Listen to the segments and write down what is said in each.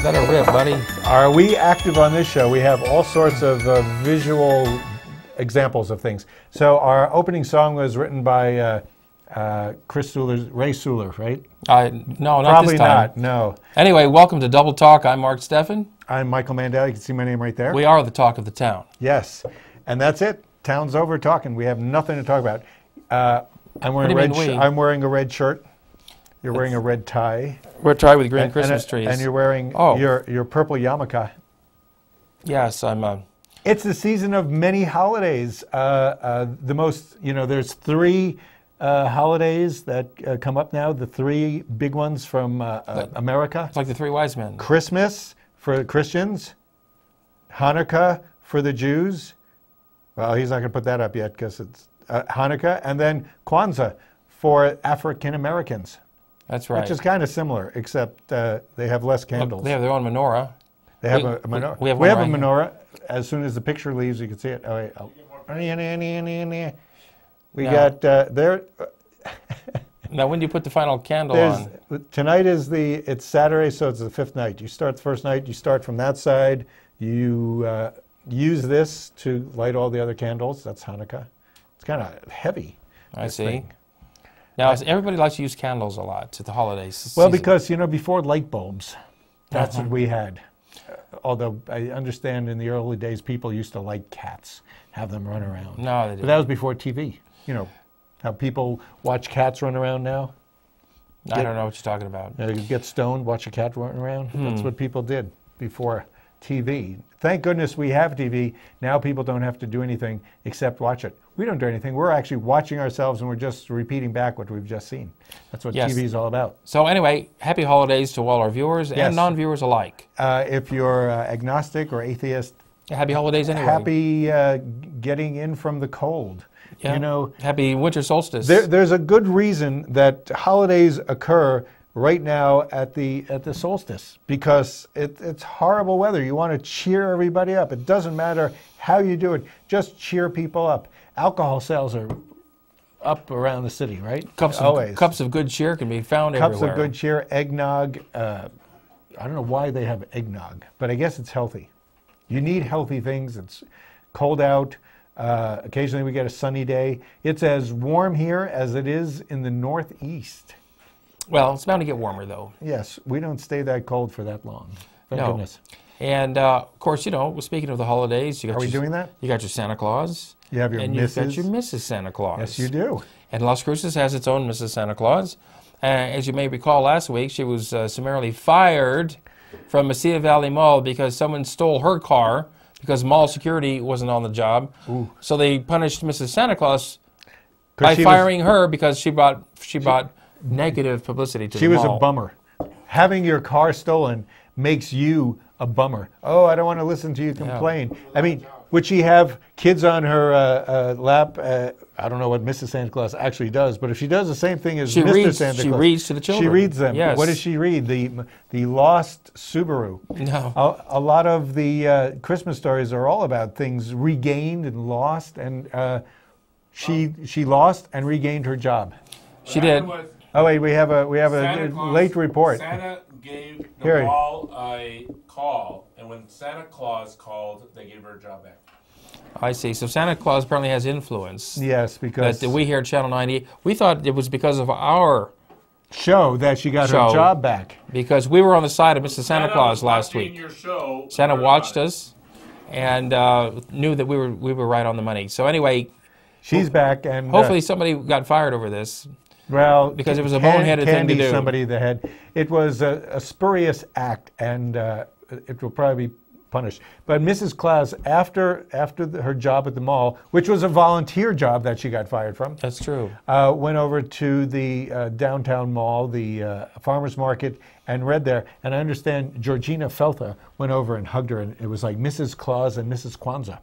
Let her rip, buddy. Are we active on this show? We have all sorts of visual examples of things. So our opening song was written by Chris Suler, Ray Suler, right? No, not Probably this time. not, no. Anyway, welcome to Double Talk. I'm Mark Steffen. I'm Michael Mandel. You can see my name right there. We are the talk of the town. Yes, and that's it. Town's over talking. We have nothing to talk about. I'm wearing I'm wearing a red shirt. You're wearing a red tie. Red tie with green Christmas trees. And you're wearing your purple yarmulke. Yes, I'm. It's the season of many holidays. The most, there's three holidays that come up now. The three big ones from America. It's like the three wise men. Christmas for the Christians, Hanukkah for the Jews. Well, he's not going to put that up yet because it's Hanukkah, and then Kwanzaa for African Americans. That's right. Which is kind of similar, except they have less candles. Look, they have their own menorah. They have a menorah. We have a menorah. As soon as the picture leaves, you can see it. Oh, wait. We got there. Now, when do you put the final candle on? Tonight it's Saturday, so it's the fifth night. You start the first night, you start from that side. You use this to light all the other candles. That's Hanukkah. It's kind of heavy. I see. Now, everybody likes to use candles a lot at the holidays. Well, because, before light bulbs, that's what we had. Although I understand in the early days, people used to light cats, have them run around. No, they didn't. But that was before TV. How people watch cats run around now? I don't know what you're talking about. You get stoned, watch a cat run around. That's what people did before TV. Thank goodness we have TV. Now people don't have to do anything except watch it. We don't do anything. We're actually watching ourselves and we're just repeating back what we've just seen. That's what TV is all about. So anyway, happy holidays to all our viewers and non-viewers alike. If you're agnostic or atheist, happy holidays anyway. Happy getting in from the cold. Yeah. Happy winter solstice. There's a good reason that holidays occur right now at the solstice, because it's horrible weather. You want to cheer everybody up. It doesn't matter how you do it. Just cheer people up. Alcohol sales are up around the city, right? Cups of good cheer can be found everywhere. Cups of good cheer, eggnog. I don't know why they have eggnog, but I guess it's healthy. You need healthy things. It's cold out. Occasionally we get a sunny day. It's as warm here as it is in the Northeast. Well, it's bound to get warmer, though. Yes, we don't stay that cold for that long. Thank goodness. And, of course, speaking of the holidays... Are we doing that? You got your Santa Claus. You have your Mrs. You've got your Mrs. Santa Claus. Yes, you do. And Las Cruces has its own Mrs. Santa Claus. As you may recall, last week, she was summarily fired from Mesilla Valley Mall because someone stole her car because mall security wasn't on the job. Ooh. So they punished Mrs. Santa Claus by firing her because she brought negative publicity to the mall. She was a bummer. Having your car stolen makes you a bummer. Oh, I don't want to listen to you complain. Yeah. I mean, would she have kids on her lap? I don't know what Mrs. Santa Claus actually does, but if she does the same thing as Mr. Santa Claus. She reads to the children. She reads them. Yes. What does she read? The Lost Subaru. No. A lot of the Christmas stories are all about things regained and lost, and she lost and regained her job. She did. Oh wait, we have a late report. Santa gave the mall a call, and when Santa Claus called, they gave her a job back. I see. So Santa Claus apparently has influence. Yes, because we here at Channel 90, we thought it was because of our show that she got her job back. Because we were on the side of Mr. Santa Claus last week. Your show, Santa watched us and knew that we were right on the money. So anyway, she's back, and hopefully somebody got fired over this. Well, because it was a boneheaded thing to do. Somebody that had it was a spurious act, and it will probably be punished. But Mrs. Claus, after her job at the mall, which was a volunteer job that she got fired from, that's true, went over to the downtown mall, the farmers market, and read there. And I understand Georgina Feltha went over and hugged her, and it was like Mrs. Claus and Mrs. Kwanzaa.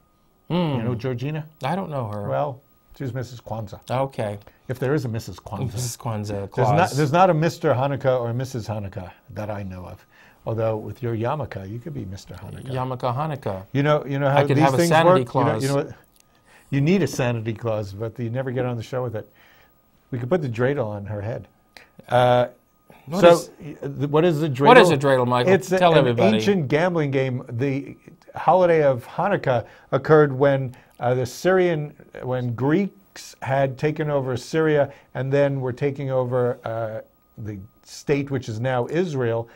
You know Georgina? I don't know her. Well, she's Mrs. Kwanzaa. Okay. If there is a Mrs. Kwanzaa. Mrs. Kwanzaa, Claus. There's not a Mr. Hanukkah or Mrs. Hanukkah that I know of. Although with your yarmulke, you could be Mr. Hanukkah. Yarmulke Hanukkah. You know how I could these have things a sanity work? clause. You know what? You need a sanity clause, but you never get on the show with it. We could put the dreidel on her head. What So, is- what is the dreidel? What is a dreidel, Michael? It's Tell an everybody. ancient gambling game. The holiday of Hanukkah occurred when when Greeks had taken over Syria and then were taking over the state which is now Israel,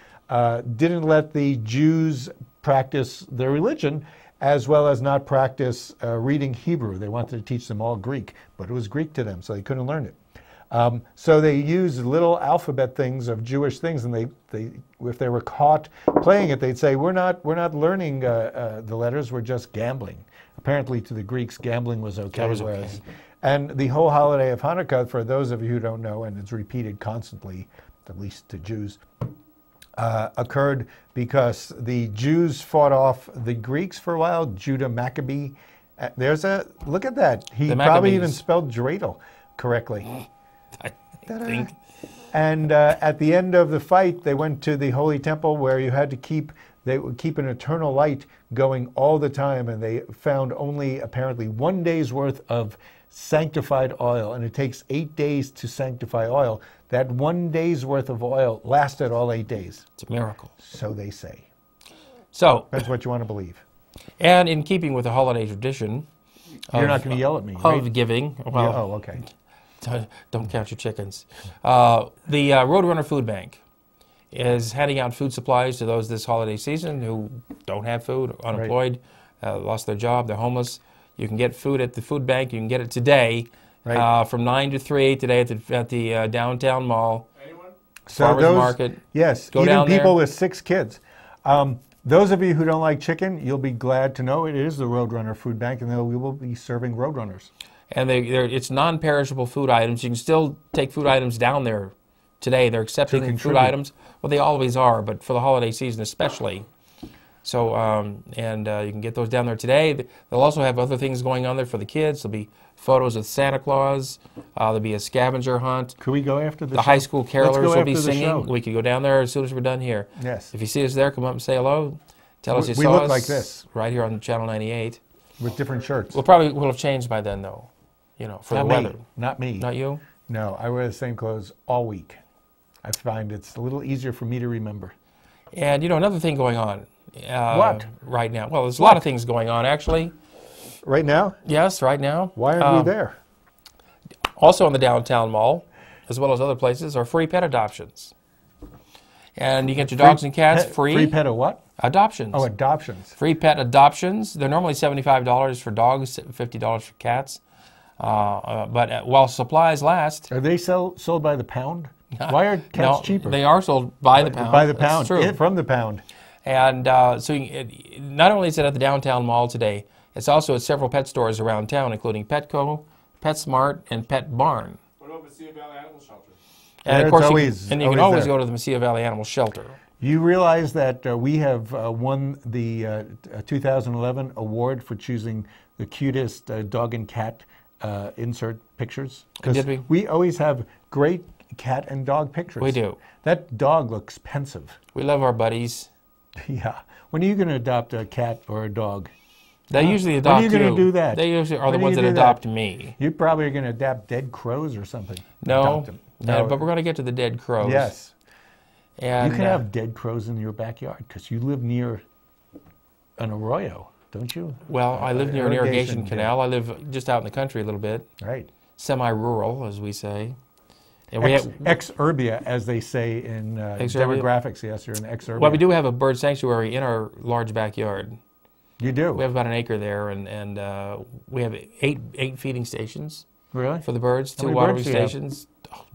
didn't let the Jews practice their religion, as well as not practice reading Hebrew. They wanted to teach them all Greek, but it was Greek to them, so they couldn't learn it. So they used little alphabet things of Jewish things, and they if they were caught playing it, they'd say, "We're not learning the letters. We're just gambling." Apparently, to the Greeks, gambling was okay. That was okay. And the whole holiday of Hanukkah, for those of you who don't know, and it's repeated constantly, at least to Jews, occurred because the Jews fought off the Greeks for a while. Judah Maccabee. Look at that. He The probably Maccabees. even spelled dreidel correctly. I think. And at the end of the fight, they went to the Holy Temple where they would keep an eternal light going all the time, and they found only apparently 1 day's worth of sanctified oil, and it takes 8 days to sanctify oil. That 1 day's worth of oil lasted all 8 days. It's a miracle. So they say. So, That's what you want to believe. and in keeping with the holiday tradition You're not going to yell at me, of right? giving, Yeah, well, oh, okay. don't count your chickens. The Roadrunner Food Bank is handing out food supplies to those this holiday season who don't have food, unemployed, lost their job, they're homeless. You can get food at the food bank. You can get it today from 9 to 3 today at the downtown mall. Anyone? So Farmers market. Yes, Go even down people there. with 6 kids. Those of you who don't like chicken, you'll be glad to know it is the Roadrunner Food Bank, and we will be serving Roadrunners. And it's non-perishable food items. You can still take food items down there today. They're accepting food contribute. items. Well, they always are, but for the holiday season especially. So, you can get those down there today. They'll also have other things going on there for the kids. There'll be photos of Santa Claus. There'll be a scavenger hunt. Could we go after the The show? high school carolers Let's go will be after the singing. show. We could go down there as soon as we're done here. Yes, If you see us there, come up and say hello. Tell us you We saw look us. like this. Right here on Channel 98. with different shirts. We'll have changed by then, though. For Not the me. weather. Not me. Not you? No, I wear the same clothes all week. I find it's a little easier for me to remember. And another thing going on. What? Right now? Well, there's a lot of things going on, actually. Right now? Yes, right now. Why aren't we there? Also in the downtown mall, as well as other places, are free pet adoptions. And you get your dogs and cats free. Free pet of what? Adoptions. Oh, adoptions. Free pet adoptions. They're normally $75 for dogs, $50 for cats. But while supplies last, Are they sold by the pound? Why are cats no, cheaper? they are sold by the pound. By the That's pound. true. From the pound. And not only is it at the downtown mall today, it's also at several pet stores around town, including Petco, PetSmart, and Pet Barn. What about Mesilla Valley Animal Shelter? And There of course, it's you can always always there. go to the Mesilla Valley Animal Shelter. You realize that we have won the 2011 award for choosing the cutest dog and cat insert pictures? 'Cause Did we? We always have great cat and dog pictures. We do. That dog looks pensive. We love our buddies. Yeah. When are you going to adopt a cat or a dog? They usually adopt When are you going to do that? They usually are When the do ones you that do that? adopt me. You probably are going to adopt dead crows or something. No, Adopt 'em. but we're going to get to the dead crows. Yes. And You can have dead crows in your backyard because you live near an arroyo, don't you? Well, I live near an irrigation irrigation, canal. I live just out in the country a little bit, Right. semi-rural, as we say. And we have, Exurbia, as they say in Exurbia? demographics. Yes, you're in exurbia. well, we do have a bird sanctuary in our large backyard. You do? We have about an acre there, and we have eight feeding stations Really? for the birds, How 2 many watering birds do you have? stations,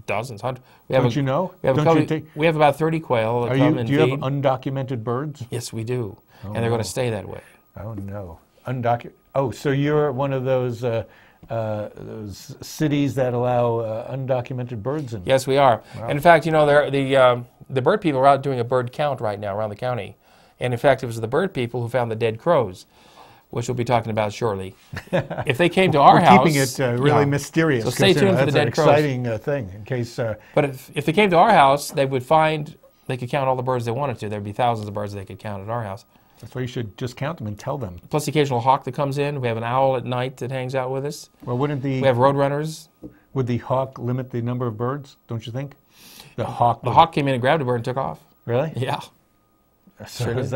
dozens, hundreds. We Don't you know? We have, Don't you take- we have about 30 quail that come and Do you feed. have undocumented birds? Yes, we do, Oh, and they're going no. to stay that way. Oh, no. Oh, so you're one of those cities that allow undocumented birds in? Yes, we are. And in fact, the bird people are out doing a bird count right now around the county. And in fact, it was the bird people who found the dead crows, which we'll be talking about shortly. If they came to our We're house... keeping it really mysterious. So stay 'cause, tuned for the that's an dead crows. exciting thing in case... But if they came to our house, they could count all the birds they wanted to. There'd be thousands of birds they could count at our house. that's why you should just count them and tell them. Plus the occasional hawk that comes in. We have an owl at night that hangs out with us. Well, We have roadrunners. would the hawk limit the number of birds, don't you think? The hawk. The hawk came in and grabbed a bird and took off. Really? Yeah. So Sure is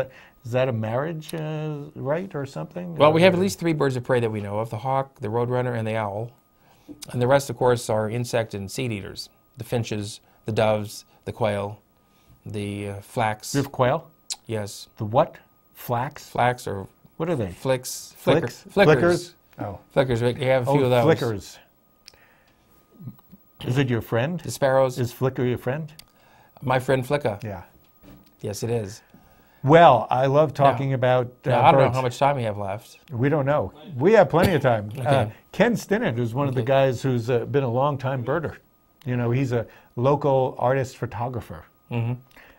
that a marriage rite or something? Well, we have at least 3 birds of prey that we know of: the hawk, the roadrunner, and the owl. And the rest, of course, are insect and seed eaters: the finches, the doves, the quail, the flax. You have quail? Yes. The what? Flax? Flax or What are they? flicks. Flicks? Flickers. Oh. Flickers. We have a few of those. Flickers. Is it your friend? The sparrows. Is Flicker your friend? My friend Flicka. Yeah. Yes, it is. Well, I love talking about Now, I don't know birds. how much time we have left. We don't know. We have plenty of time. Okay. Ken Stinnett is one of the guys who's been a long-time birder. You know, he's a local artist photographer. Mm-hmm.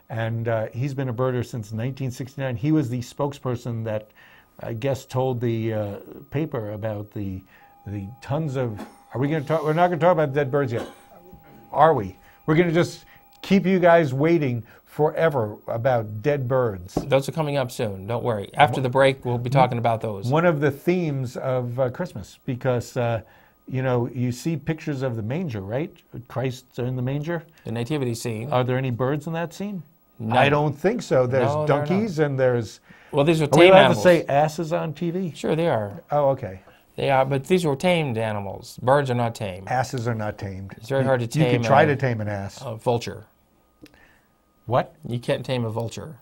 And he's been a birder since 1969. He was the spokesperson that, I guess, told the paper about the tons of... Are we going to talk? We're not going to talk about dead birds yet. Are we? We're going to just keep you guys waiting forever about dead birds. Those are coming up soon. Don't worry. After the break, we'll be talking about those. One of the themes of Christmas, because you know, you see pictures of the manger, right? Christ in the manger. The nativity scene. Are there any birds in that scene? None. I don't think so. There's No, there are donkeys and there's. Well, these are Are we tame allowed to animals. say asses on TV? Sure, they are. Oh, okay. They are, but these are tamed animals. Birds are not tame. Asses are not tamed. It's very hard to You tame can try to tame an ass. a vulture. What? You can't tame a vulture.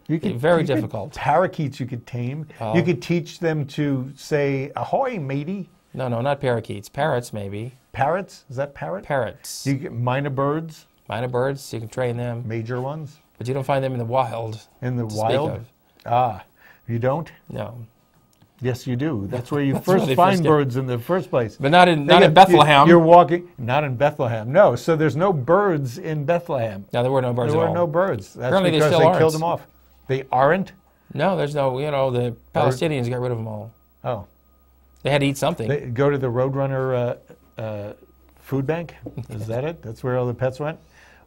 You could, very you could- difficult. Parakeets you could tame. You could teach them to say ahoy, matey. No, not parakeets. Parrots, maybe. Parrots? Is that parrot? Parrots. You get minor birds, Minor birds, you can train them, major ones but you don't find them in the wild. in the to speak wild. of. Ah, you don't? No, Yes, you do. That's where you That's where first they find first get- birds in the first place. but not in They- Bethlehem. You're walking, not in Bethlehem. No, so there's no birds in Bethlehem. No, there were no birds There at were all. no birds. That's Apparently they because still they aren't. killed them off. They aren't? No, there's no. The Palestinians got rid of them all. Oh. They had to eat something. They go to the Roadrunner food bank? Is that it? That's where all the pets went?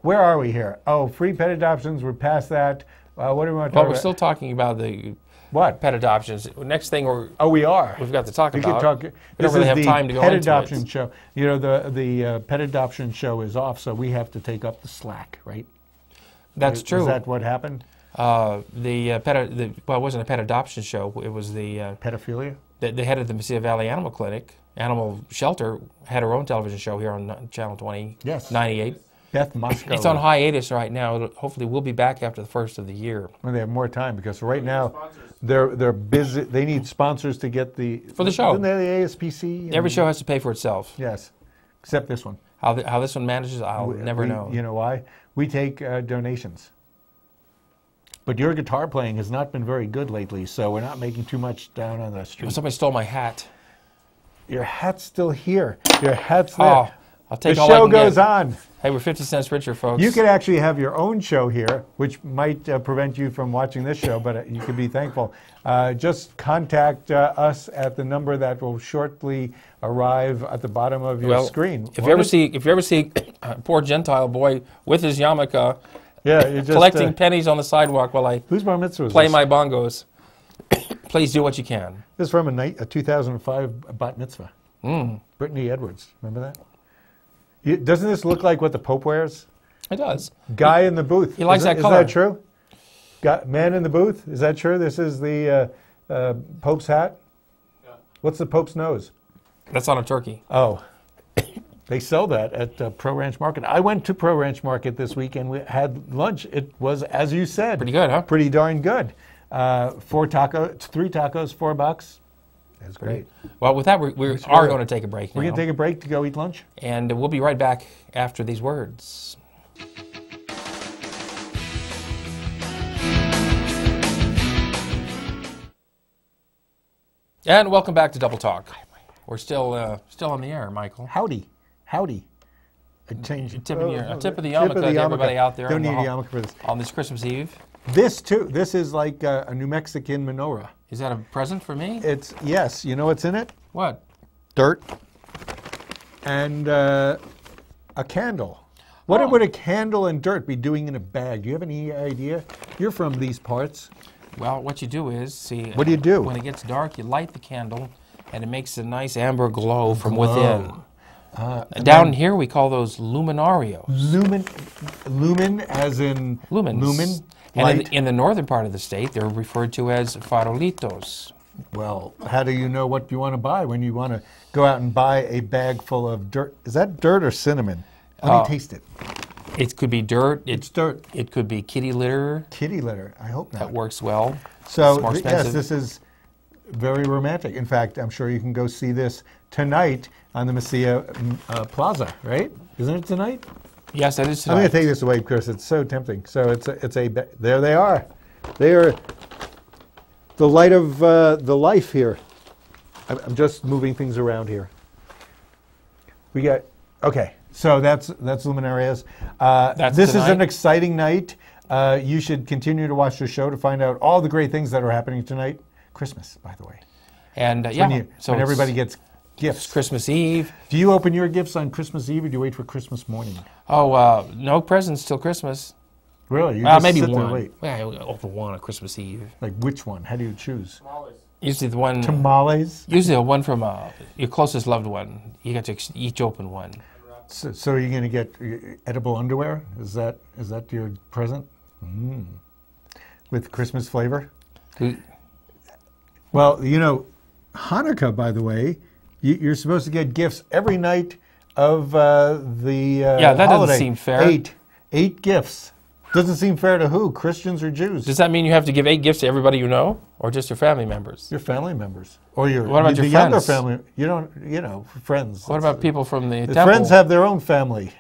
Where are we here? Oh, free pet adoptions. We're past that. What do we want to talk Well, we're about? still talking about the What? pet adoptions. Next thing Oh, we are. we've got to talk We about. could talk. We This don't really is have the time to go pet into adoption it. show. You know, the pet adoption show is off, so we have to take up the slack, right? That's true. Is that what happened? Well, it wasn't a pet adoption show. It was the Pedophilia? head of the Mesilla Valley Animal Clinic, Animal Shelter, had her own television show here on Channel 20, Yes. 98. Beth Moscow. It's on hiatus right now. Hopefully, we'll be back after the first of the year. When they have more time, because right now they're busy. They need sponsors to get For the show. Isn't there the ASPC? and- Every show has to pay for itself. Yes, except this one. How this one manages, I'll never know. You know why? We take donations. But your guitar playing has not been very good lately, so we're not making too much down on the street. Somebody stole my hat. Your hat's still here. Your hat's there. Oh, I'll take the all I show can goes get. on. Hey, we're 50 cents richer, folks. You could actually have your own show here, which might prevent you from watching this show, but you could be thankful. Just contact us at the number that will shortly arrive at the bottom of your screen. If you ever see a poor Gentile boy with his yarmulke yeah, you just, collecting pennies on the sidewalk while I whose bar mitzvah is play this? my bongos, please do what you can. This is from a 2005 bat mitzvah. Mm. Brittany Edwards, remember that? Doesn't this look like what the Pope wears? It does. Guy in the booth. He likes Isn't- that color. Is that true? Man in the booth. Is that true? This is the Pope's hat. Yeah. What's the Pope's nose? That's on a turkey. Oh, they sell that at Pro Ranch Market. I went to Pro Ranch Market this week and we had lunch. It was, as you said, Pretty good, huh? pretty darn good. 3 tacos, $4. That's great. Well, with that, we are going to take a break now. We're going to take a break to go eat lunch. And we'll be right back after these words. And welcome back to Double Talk. We're still on the air, Michael. Howdy. A change. A tip of the yarmulke to everybody out there Don't on, need a yarmulke for this. on this Christmas Eve. This too. This is like a New Mexican menorah. Is that a present for me? It's yes. You know what's in it? What? Dirt and a candle. What would a candle and dirt be doing in a bag? Do you have any idea? You're from these parts. Well, what you do is, see... What do you do? When it gets dark, you light the candle, and it makes a nice amber glow from within. Down here, we call those luminarios. Lumen as in Lumens. lumen, And light. in the northern part of the state, they're referred to as farolitos. Well, how do you know what you want to buy when you want to go out and buy a bag full of dirt? Is that dirt or cinnamon? Let me taste it. It could be dirt. It's dirt. It could be kitty litter. Kitty litter. I hope not. That works well. So, It's more expensive. yes, this is very romantic. In fact, I'm sure you can go see this tonight on the Mesilla Plaza, right? Isn't it tonight? Yes, that is I'm tonight. going to take this away because it's so tempting. So there they are. They are the light of the life here. I'm just moving things around here. We got, okay, so that's Luminarias. This is an exciting night. You should continue to watch the show to find out all the great things that are happening tonight. Christmas, by the way. And when everybody gets gifts. It's Christmas Eve. Do you open your gifts on Christmas Eve or do you wait for Christmas morning? Oh, no presents till Christmas. Really? You just maybe sit there and one. wait. Yeah, I open one on Christmas Eve. Like which one? How do you choose? Tamales. Usually the one. Tamales? Usually the one from your closest loved one. You get to each open one. So are you going to get edible underwear? Is that your present? With Christmas flavor? Well, you know, Hanukkah, by the way, you're supposed to get gifts every night of the that holiday. doesn't seem fair. Eight gifts. Doesn't seem fair to who? Christians or Jews? Does that mean you have to give 8 gifts to everybody you know, or just your family members? Your family members, or your What about the your younger friends? family? You don't, friends. What about people from the The temple? friends have their own family.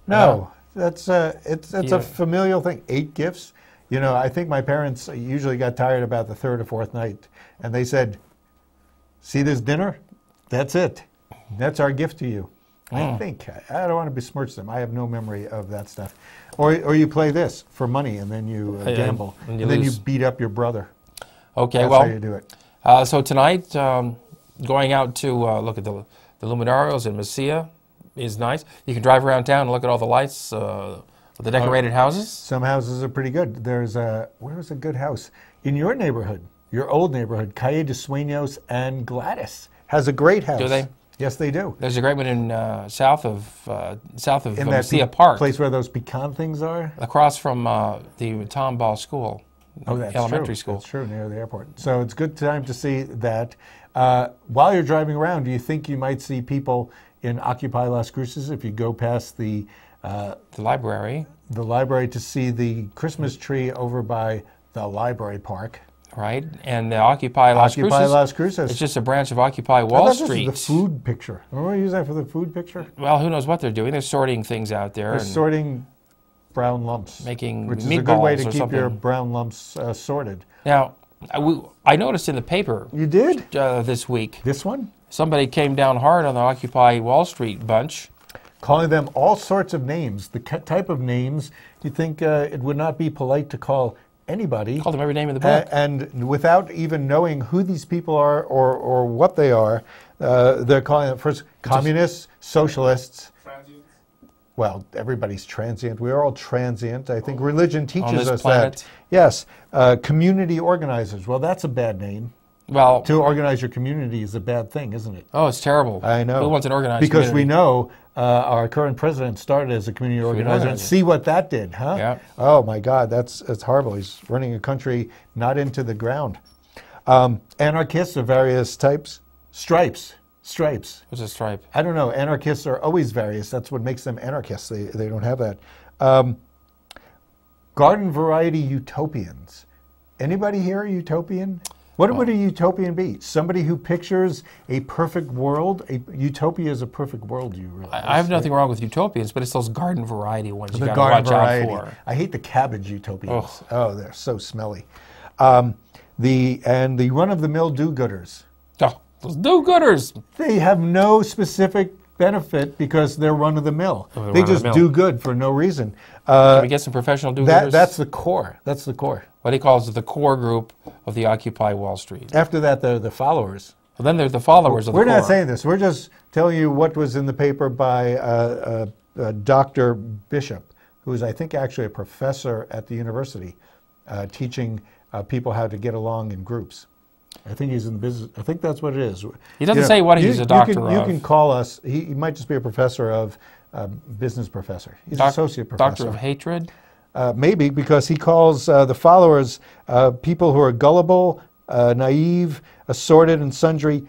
No, that's it's Yeah. a familial thing. 8 gifts. You know, I think my parents usually got tired about the 3rd or 4th night, and they said, "See this dinner? That's it. That's our gift to you." I think I don't want to besmirch them. I have no memory of that stuff. Or you play this for money, and then you gamble, and and then you lose. beat up your brother. Okay, That's well, how you do it. so tonight, going out to look at the luminarios in Mesilla is nice. You can drive around town and look at all the lights, the decorated houses. Some houses are pretty good. Where's a good house? In your neighborhood, your old neighborhood, Calle de Sueños and Gladys has a great house. Do they? Yes, they do. There's a great one in south of In that Mesilla Park, place where those pecan things are? across from the Tom Ball School, Oh, that's elementary true. school. That's true, near the airport. So it's a good time to see that. While you're driving around, do you think you might see people in Occupy Las Cruces if you go past the library, to see the Christmas tree over by the library park? right? And the Occupy Las Cruces. Occupy Las Cruces. It's just a branch of Occupy I Wall thought this Street. was the food picture. Remember we use that for the food picture? Well, who knows what they're doing? They're sorting things out there They're and sorting brown lumps. making which is a good way meatballs to or keep your something. brown lumps sorted. Now, I noticed in the paper You did? this week, This one? somebody came down hard on the Occupy Wall Street bunch. Calling them all sorts of names. The type of names you think it would not be polite to call anybody. Called them every name in the book. And without even knowing who these people are or what they are, they're calling them first communists, socialists. Transients. Well, everybody's transient. We are all transient. I think religion teaches this us planet. that. Yes. Community organizers. Well, that's a bad name. Well, To organize your community is a bad thing, isn't it? oh, it's terrible. I know. Who wants an organized Because community? we know our current president started as a community organizer, and organizer. see what that did, huh? Yeah. Oh my God, that's horrible. He's running a country not into the ground. Anarchists of various types, stripes. What's a stripe? I don't know. Anarchists are always various. That's what makes them anarchists. They don't have that. Garden variety utopians. Anybody here a utopian? What would a utopian be? Somebody who pictures a perfect world? A utopia is a perfect world, you realize. I have nothing wrong with utopians, but it's those garden variety ones you The got to garden watch variety. out for. I hate the cabbage utopians. Ugh. Oh, they're so smelly. The run-of-the-mill do-gooders. Oh, those do-gooders. They have no specific benefit because they're run-of-the-mill. Oh, They just run-of-the-mill. do good for no reason. Can we get some professional do-gooders? That's the core. That's the core. what he calls the core group of the Occupy Wall Street. After that, they're the followers. Well, then there's the followers of the We're core. not saying this. We're just telling you what was in the paper by Dr. Bishop, who is, I think, actually a professor at the university, teaching people how to get along in groups. I think he's in the business. I think that's what it is. He doesn't say what he's a doctor You of. can call us. He might just be a professor of business professor. He's an associate professor. Doctor of hatred? Maybe because he calls the followers people who are gullible, naive, assorted, and sundry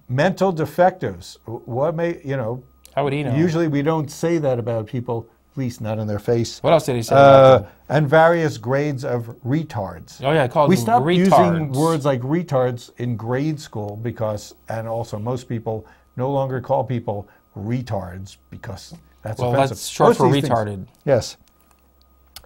mental defectives. What may How would he know? Usually we don't say that about people, at least not in their face. What else did he say about them? And various grades of retards. Oh yeah, I called We them stopped retards. using words like retards in grade school because, and also most people no longer call people retards because that's offensive. That's short for Most of these retarded. things- yes.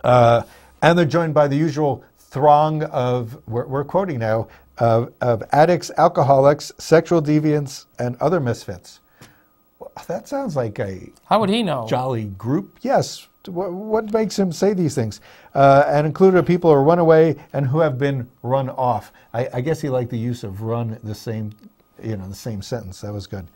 And they're joined by the usual throng of, we're quoting now, of addicts, alcoholics, sexual deviants, and other misfits. Well, that sounds like a How would he know? jolly group. Yes. What makes him say these things? And included people who run away and who have been run off. I guess he liked the use of run, the same sentence. That was good.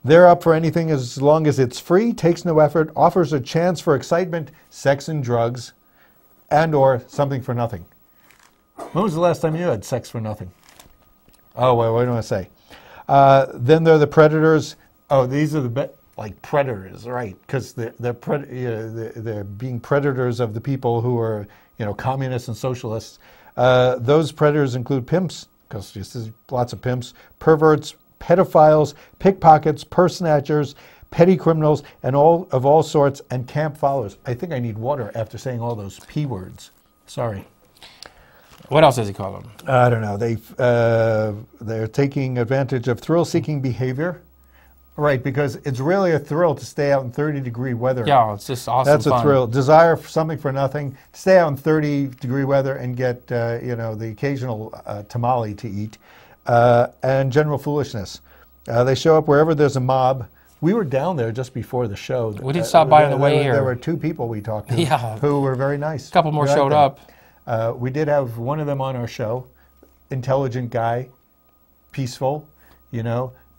They're up for anything as long as it's free, takes no effort, offers a chance for excitement, sex and drugs, and or something for nothing. When was the last time you had sex for nothing? Oh, wait, what do I say? Then there are the predators. Oh, these are like predators, right? Because they're being predators of the people who are, communists and socialists. Those predators include pimps, because there's lots of pimps, perverts, pedophiles, pickpockets, purse snatchers, petty criminals, and all sorts, and camp followers. I think I need water after saying all those P words. Sorry. What else does he call them? I don't know. They're taking advantage of thrill-seeking behavior. Right, because it's really a thrill to stay out in 30-degree weather. Yeah, it's just awesome. That's fun. a thrill. Desire for something for nothing. Stay out in 30-degree weather and get the occasional tamale to eat, and general foolishness. They show up wherever there's a mob. We were down there just before the show. We did stop by on the way here. There were two people we talked to who were very nice. A couple more We liked showed them. up. We did have one of them on our show. Intelligent guy, peaceful,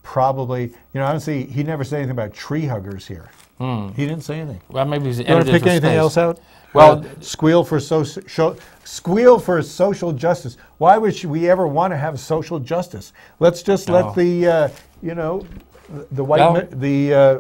probably, honestly, he never said anything about tree huggers here. He didn't say anything. Well, maybe he's You want to edited pick for anything space. else out? Well, squeal for social justice. Why would we ever want to have social justice? Let's just let the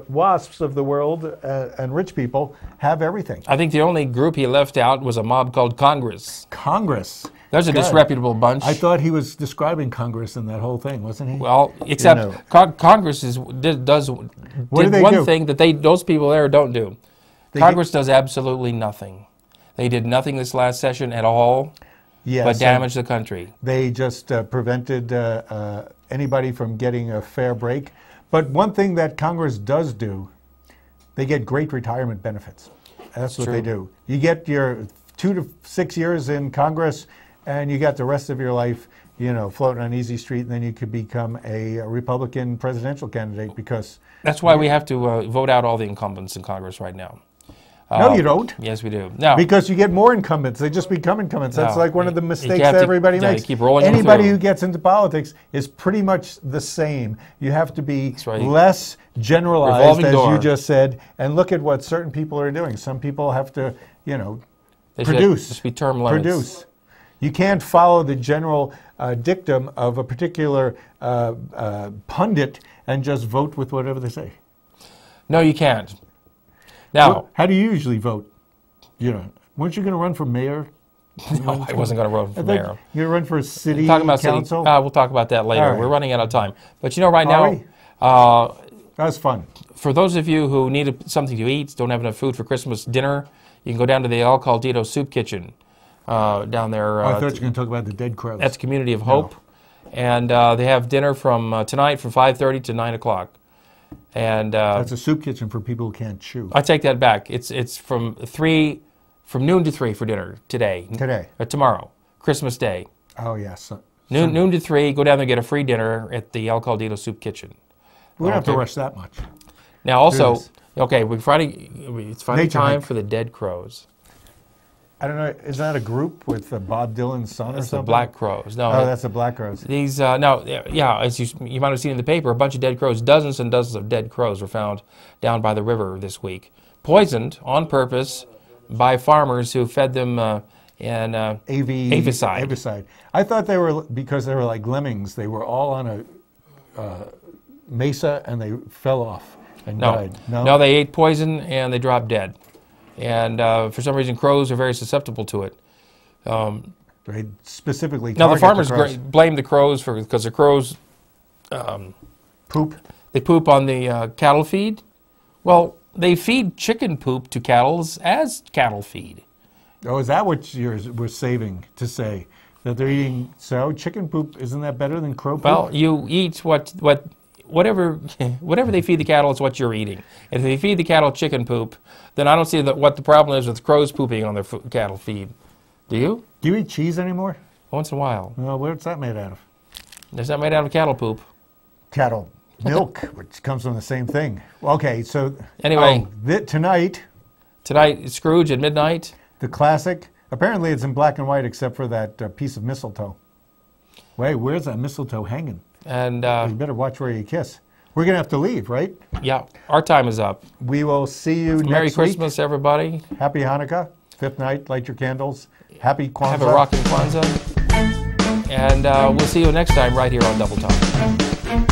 wasps of the world and rich people have everything. I think the only group he left out was a mob called Congress. Congress. There's a God. disreputable bunch. I thought he was describing Congress in that whole thing, wasn't he? Well, except Congress does one thing that those people there don't do. Congress does absolutely nothing. They did nothing this last session at all, but damage the country. They just prevented anybody from getting a fair break. But one thing that Congress does do, they get great retirement benefits. That's what they do. You get your 2 to 6 years in Congress, and you got the rest of your life, floating on easy street, and then you could become a Republican presidential candidate because... That's why we have to vote out all the incumbents in Congress right now. No, you don't. Yes, we do. No. Because you get more incumbents. They just become incumbents. That's like one of the mistakes have that to- everybody yeah, you makes. keep rolling them Anybody through. who gets into politics is pretty much the same. You have to be right. less generalized, Revolving as door. you just said, and look at what certain people are doing. Some people have to, They should produce. just be term limits. Produce. You can't follow the general dictum of a particular pundit and just vote with whatever they say. No, you can't. Now, Well, how do you usually vote? Weren't you going to run for mayor? no, I wasn't going to run for mayor. You're going to run for city Talking about council? city, we'll talk about that later. All right. We're running out of time. But right Are now, That was fun. for those of you who need something to eat, don't have enough food for Christmas dinner, you can go down to the El Caldito Soup Kitchen down there. I thought you were going to talk about the dead crows. That's Community of Hope. And they have dinner from tonight from 5:30 to 9 o'clock. And That's a soup kitchen for people who can't chew. I take that back. It's from noon to 3 for dinner today. Tomorrow, Christmas Day. Oh, yes. Noon to 3, go down there and get a free dinner at the El Caldito Soup Kitchen. We don't have to rush that much. Now also, Yes. okay, it's Friday Nature time hike. for the Dead Crows. I don't know. Is that a group with Bob Dylan's son or That's the something? Black Crows. No, Oh, that's the Black Crows. these as you might have seen in the paper, a bunch of dead crows, dozens and dozens of dead crows were found down by the river this week, poisoned on purpose by farmers who fed them and Avicide. Avicide. I thought they were, because they were like lemmings, they were all on a mesa and they fell off and died. No, they ate poison and they dropped dead. And for some reason, crows are very susceptible to it. They specifically Now, the target farmers blame the crows because the crows poop. They poop on the cattle feed. Well, they feed chicken poop to cattle as cattle feed. Oh, is that what we're saving to say? That they're eating chicken poop? Isn't that better than crow poop? Well, you eat whatever they feed the cattle is what you're eating. If they feed the cattle chicken poop, then I don't see what the problem is with crows pooping on their cattle feed. Do you? Do you eat cheese anymore? Once in a while. Well, what's that made out of? It's not made out of cattle poop. Cattle milk, which comes from the same thing. Okay, so anyway, tonight, Scrooge at midnight. The classic. Apparently, it's in black and white, except for that piece of mistletoe. Wait, where's that mistletoe hanging? And you better watch where you kiss. We're gonna have to leave, right? Yeah, our time is up. We will see you next week. Merry Christmas, everybody. Happy Hanukkah. Fifth night, light your candles. Happy Kwanzaa. Have a rockin' Kwanzaa. And we'll see you next time right here on Double Talk.